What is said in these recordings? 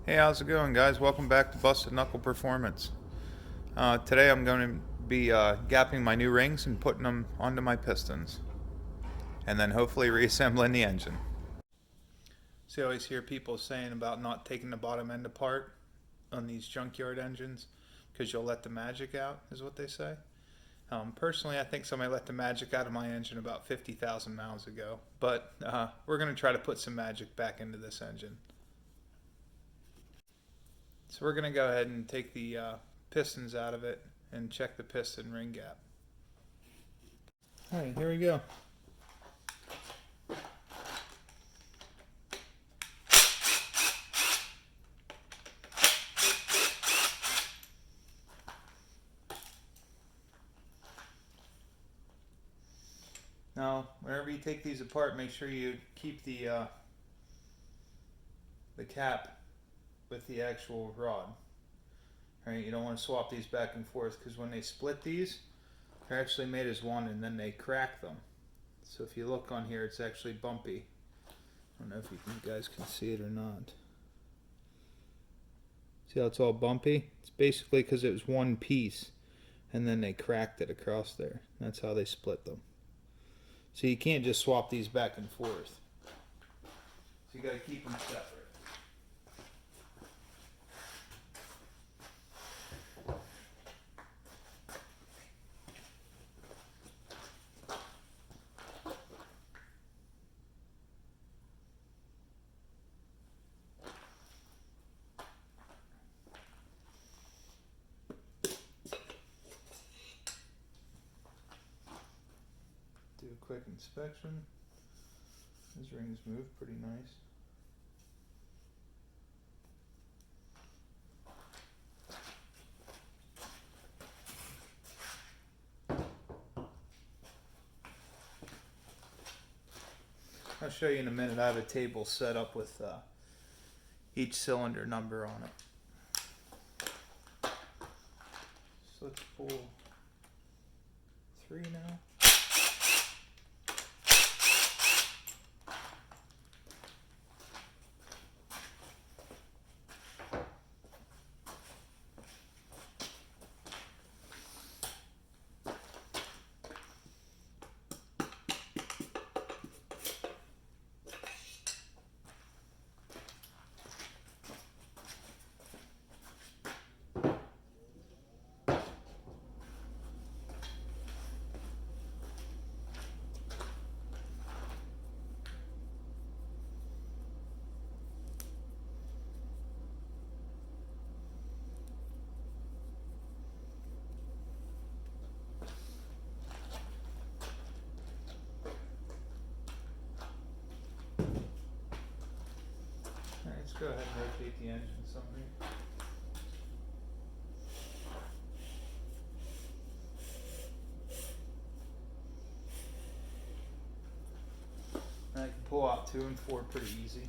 Hey, how's it going, guys? Welcome back to Busted Knuckle Performance. Today I'm going to be gapping my new rings and putting them onto my pistons, and then hopefully reassembling the engine. So you always hear people saying about not taking the bottom end apart on these junkyard engines because you'll let the magic out, is what they say. Personally, I think somebody let the magic out of my engine about 50,000 miles ago, but we're going to try to put some magic back into this engine. So we're going to go ahead and take the pistons out of it and check the piston ring gap. Alright, here we go. Now, whenever you take these apart, make sure you keep the cap with the actual rod. Alright, you don't want to swap these back and forth because when they split these, they're actually made as one and then they crack them. So if you look on here, it's actually bumpy. I don't know if you guys can see it or not. See how it's all bumpy? It's basically because it was one piece and then they cracked it across there. That's how they split them. So you can't just swap these back and forth. So you got to keep them separate. Do a quick inspection. These rings move pretty nice. I'll show you in a minute. I have a table set up with each cylinder number on it. So let's pull 3 now. Alright, let's go ahead and rotate the engine some here. And I can pull out 2 and 4 pretty easy.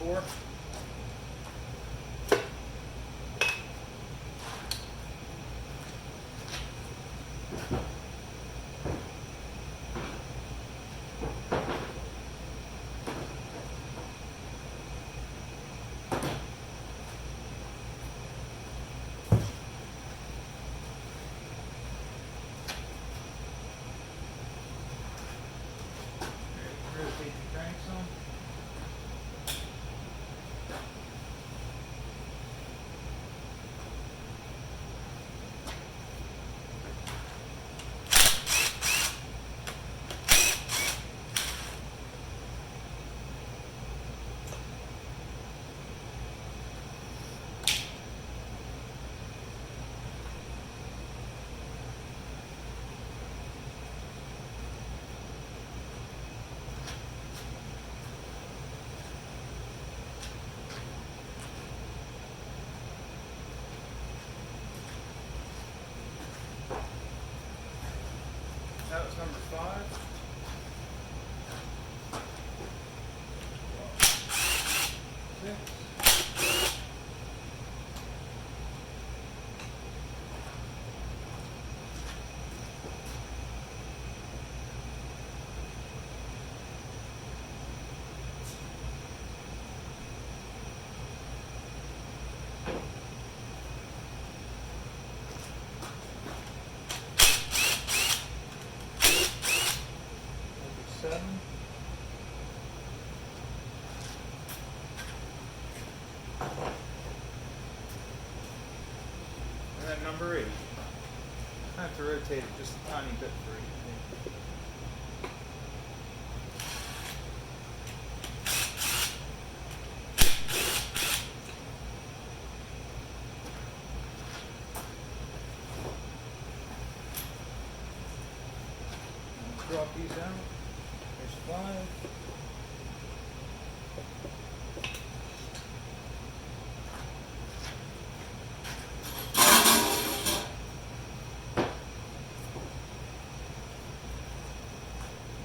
before. Rotate the crank some. That was number 5. Number 7. And then number 8. I have to rotate it just a tiny bit for each. Drop these out. There's 5.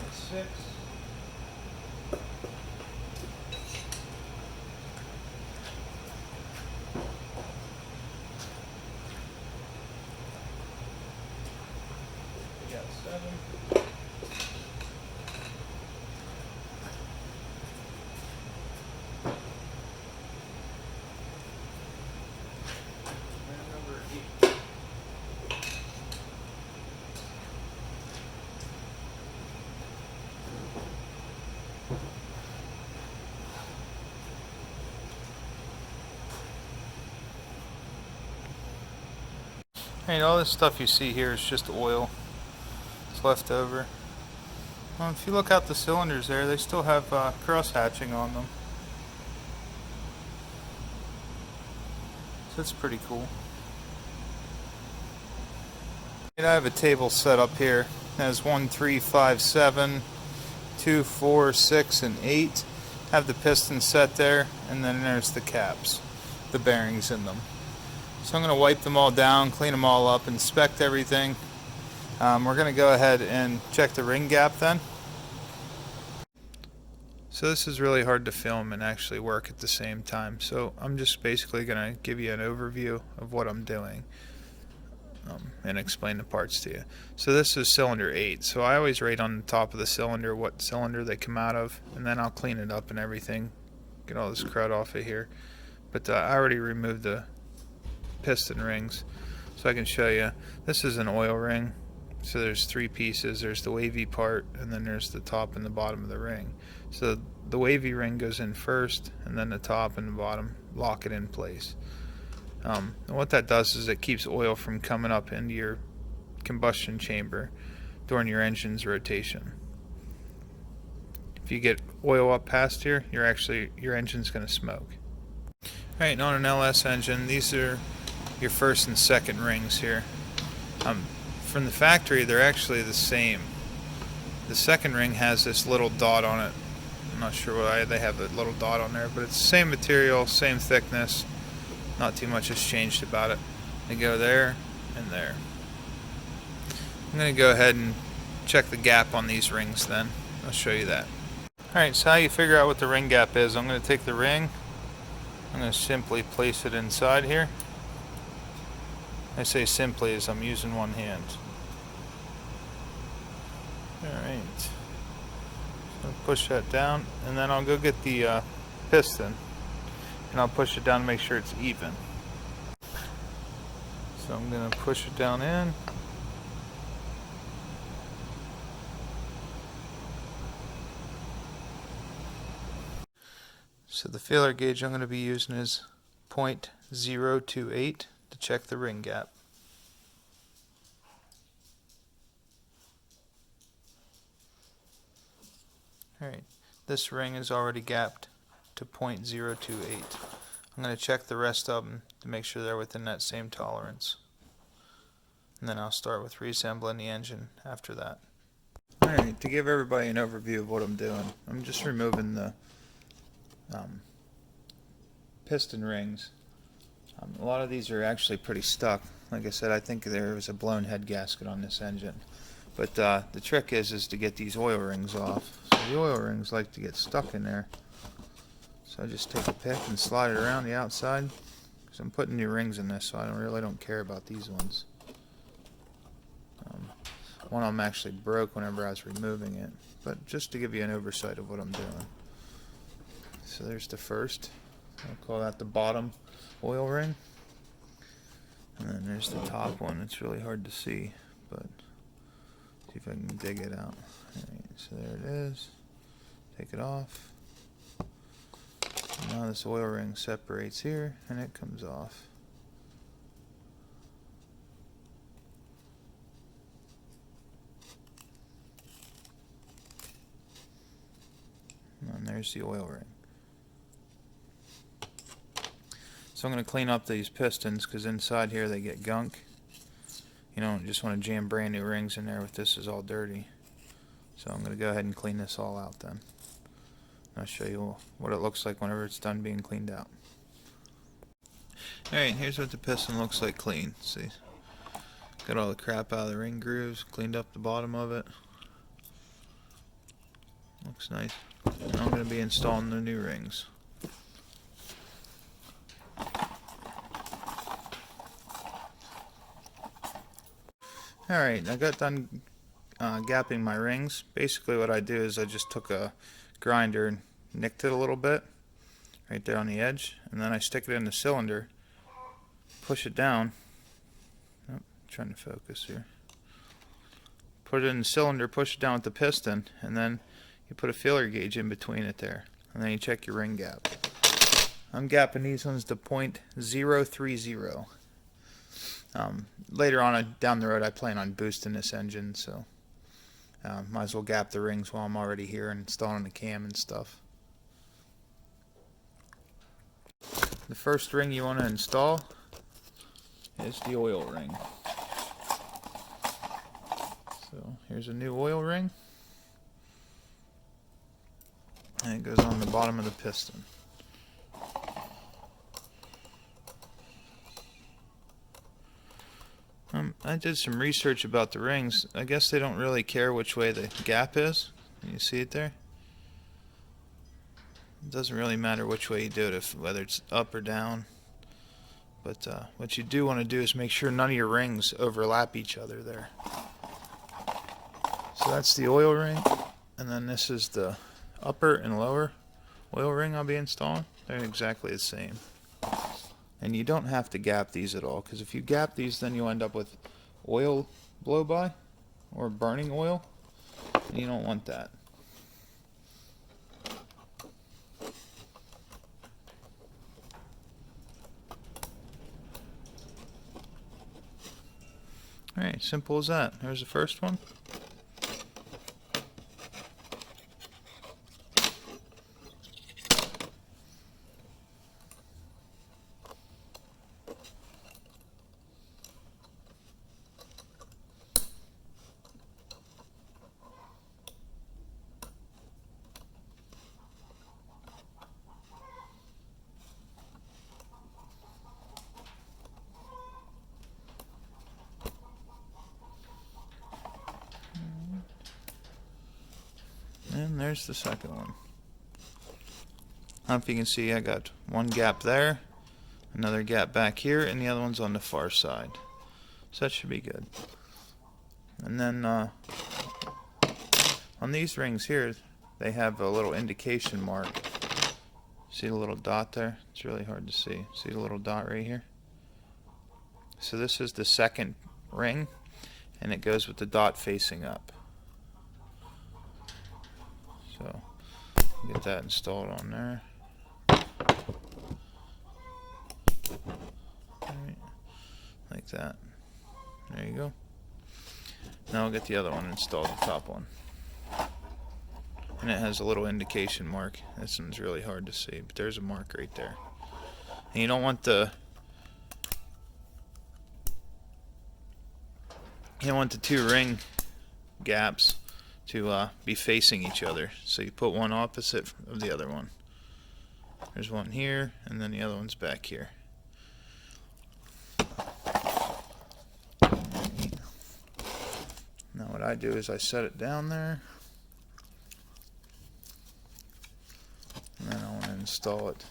There's 6. We got 7. And all this stuff you see here is just oil. It's left over. Well, if you look out the cylinders there, they still have cross hatching on them. So that's pretty cool. And I have a table set up here. It has 1, 3, 5, 7, 2, 4, 6, and 8. Have the pistons set there, and then there's the caps, the bearings in them. So I'm going to wipe them all down, clean them all up, inspect everything. We're going to go ahead and check the ring gap then. So this is really hard to film and actually work at the same time. So I'm just basically going to give you an overview of what I'm doing and explain the parts to you. So this is cylinder 8. So I always rate on the top of the cylinder what cylinder they come out of, and then I'll clean it up and everything. Get all this crud off of here. But I already removed the piston rings, so I can show you. This is an oil ring, so there's 3 pieces. There's the wavy part, and then there's the top and the bottom of the ring. So the wavy ring goes in first, and then the top and the bottom lock it in place. And what that does is it keeps oil from coming up into your combustion chamber during your engine's rotation. If you get oil up past here, your engine's going to smoke. Alright, on an LS engine, these are your first and second rings here. From the factory, they're actually the same. The second ring has this little dot on it. I'm not sure why they have a little dot on there, but it's the same material, same thickness. Not too much has changed about it. They go there and there. I'm going to go ahead and check the gap on these rings then. I'll show you that. Alright, so how you figure out what the ring gap is, I'm going to take the ring, I'm going to simply place it inside here. I say simply as I'm using one hand. Alright, so push that down, and then I'll go get the piston, and I'll push it down to make sure it's even. So I'm going to push it down in. So the feeler gauge I'm going to be using is .028 to check the ring gap. Alright, this ring is already gapped to .028. I'm going to check the rest of them to make sure they're within that same tolerance. And then I'll start with reassembling the engine after that. Alright, to give everybody an overview of what I'm doing, I'm just removing the piston rings. A lot of these are actually pretty stuck. Like I said, I think there was a blown head gasket on this engine. But the trick is to get these oil rings off. So the oil rings like to get stuck in there. So I just take a pick and slide it around the outside. Because I'm putting new rings in this, so I really don't care about these ones. One of them actually broke whenever I was removing it. But just to give you an oversight of what I'm doing. So there's the first. I'll call that the bottom oil ring. And then there's the top one. It's really hard to see, but see if I can dig it out. Alright, so there it is. Take it off. And now this oil ring separates here and it comes off. And there's the oil ring. So I'm going to clean up these pistons because inside here they get gunk. You don't just want to jam brand new rings in there if this is all dirty. So I'm going to go ahead and clean this all out then. I'll show you what it looks like whenever it's done being cleaned out. Alright, here's what the piston looks like clean. See, got all the crap out of the ring grooves, cleaned up the bottom of it. Looks nice. Now I'm going to be installing the new rings. Alright, I got done gapping my rings. Basically what I do is I just took a grinder and nicked it a little bit right there on the edge, and then I stick it in the cylinder, push it down. Oh, trying to focus here. Put it in the cylinder, push it down with the piston, and then you put a feeler gauge in between it there, and then you check your ring gap. I'm gapping these ones to .030. Later on down the road I plan on boosting this engine, so might as well gap the rings while I'm already here and installing the cam and stuff. The first ring you want to install is the oil ring. So here's a new oil ring, and it goes on the bottom of the piston. I did some research about the rings. I guess they don't really care which way the gap is. You see it there? It doesn't really matter which way you do it, whether it's up or down. But what you do want to do is make sure none of your rings overlap each other there. So that's the oil ring, and then this is the upper and lower oil ring I'll be installing. They're exactly the same. And you don't have to gap these at all, because if you gap these, then you'll end up with oil blow-by or burning oil, and you don't want that. Alright, simple as that. There's the first one. there's the second one. I don't know if you can see, I got one gap there, another gap back here, and the other one's on the far side. So that should be good. And then on these rings here, they have a little indication mark. See the little dot there? It's really hard to see. See the little dot right here? So this is the second ring, and it goes with the dot facing up. So get that installed on there. Right, like that. There you go. Now I'll get the other one installed, the top one. And it has a little indication mark. This one's really hard to see, but there's a mark right there. And you don't want the two ring gaps to be facing each other. So you put one opposite of the other one. There's one here, and then the other one's back here. Now what I do is I set it down there. And then I want to install it.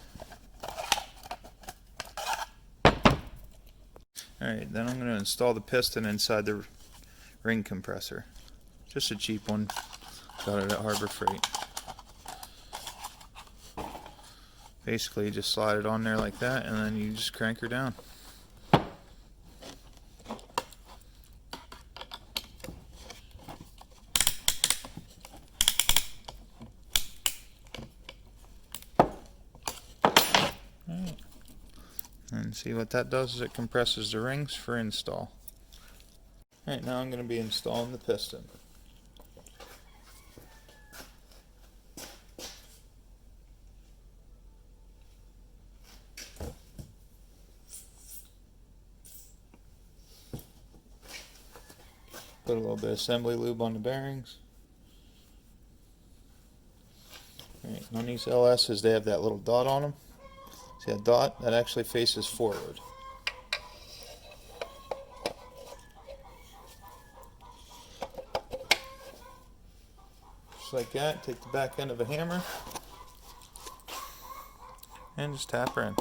Alright, then I'm going to install the piston inside the ring compressor. Just a cheap one. Got it at Harbor Freight. Basically, you just slide it on there like that, and then you just crank her down. And see what that does is it compresses the rings for install. Alright, now I'm going to be installing the piston. Put a little bit of assembly lube on the bearings. Alright, on these LS's they have that little dot on them. See that dot? That actually faces forward. Just like that, take the back end of a hammer and just tap her in.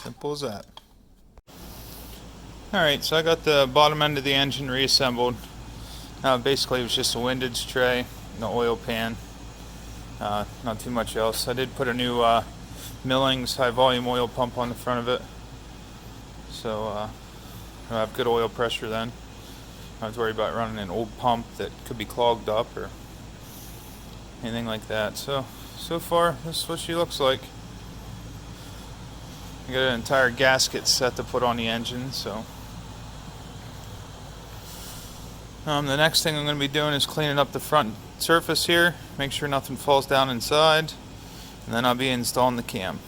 Simple as that. Alright, so I got the bottom end of the engine reassembled. Basically it was just a windage tray, the oil pan, not too much else. I did put a new Millings high volume oil pump on the front of it, so I'll have good oil pressure then. I don't have to worry about running an old pump that could be clogged up or anything like that. So far this is what she looks like. I got an entire gasket set to put on the engine, so the next thing I'm going to be doing is cleaning up the front surface here, make sure nothing falls down inside, and then I'll be installing the cam.